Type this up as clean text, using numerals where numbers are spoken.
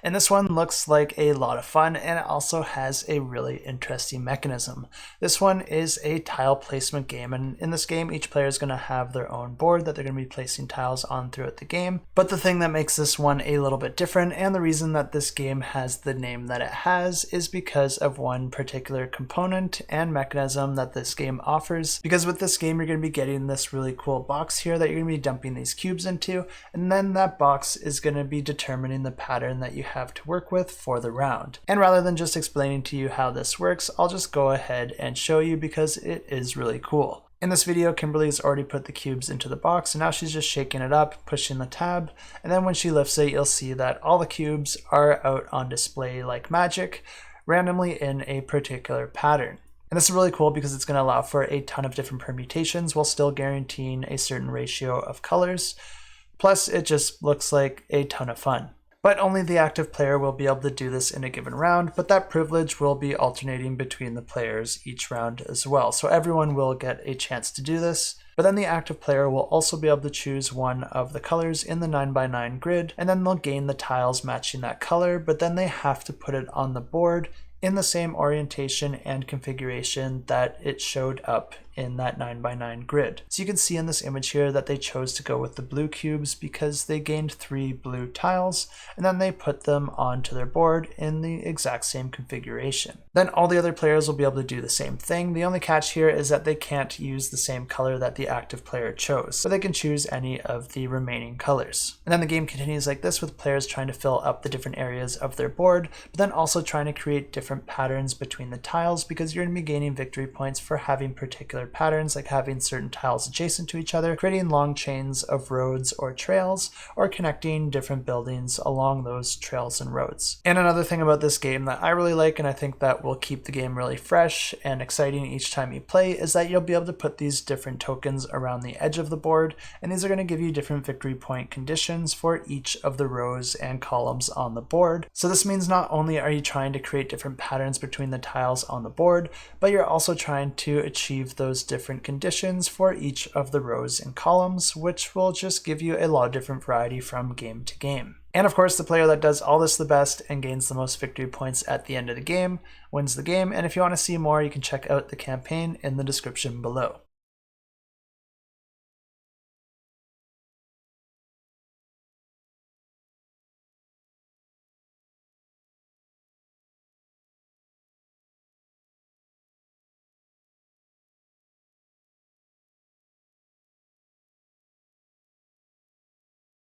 And this one looks like a lot of fun, and it also has a really interesting mechanism. This one is a tile placement game, and in this game each player is going to have their own board that they're going to be placing tiles on throughout the game. But the thing that makes this one a little bit different, and the reason that this game has the name that it has, is because of one particular component and mechanism that this game offers. Because with this game you're going to be getting this really cool box here that you're going to be dumping these cubes into, and then that box is going to be determining the pattern that you have to work with for the round. And rather than just explaining to you how this works, I'll just go ahead and show you because it is really cool. In this video, Kimberly's already put the cubes into the box, and now she's just shaking it up, pushing the tab, and then when she lifts it, you'll see that all the cubes are out on display like magic, randomly in a particular pattern. And this is really cool because it's going to allow for a ton of different permutations while still guaranteeing a certain ratio of colors. Plus, it just looks like a ton of fun. But only the active player will be able to do this in a given round, but that privilege will be alternating between the players each round as well. So everyone will get a chance to do this. But then the active player will also be able to choose one of the colors in the 9x9 grid, and then they'll gain the tiles matching that color, but then they have to put it on the board in the same orientation and configuration that it showed up in that 9x9 grid. So you can see in this image here that they chose to go with the blue cubes because they gained 3 blue tiles, and then they put them onto their board in the exact same configuration. Then all the other players will be able to do the same thing. The only catch here is that they can't use the same color that the active player chose, so they can choose any of the remaining colors. And then the game continues like this, with players trying to fill up the different areas of their board, but then also trying to create different patterns between the tiles, because you're going to be gaining victory points for having particular patterns, like having certain tiles adjacent to each other, creating long chains of roads or trails, or connecting different buildings along those trails and roads. And another thing about this game that I really like, and I think that will keep the game really fresh and exciting each time you play, is that you'll be able to put these different tokens around the edge of the board, and these are going to give you different victory point conditions for each of the rows and columns on the board. So this means not only are you trying to create different patterns between the tiles on the board, but you're also trying to achieve those different conditions for each of the rows and columns, which will just give you a lot of different variety from game to game. And of course, the player that does all this the best and gains the most victory points at the end of the game wins the game. And if you want to see more, you can check out the campaign in the description below.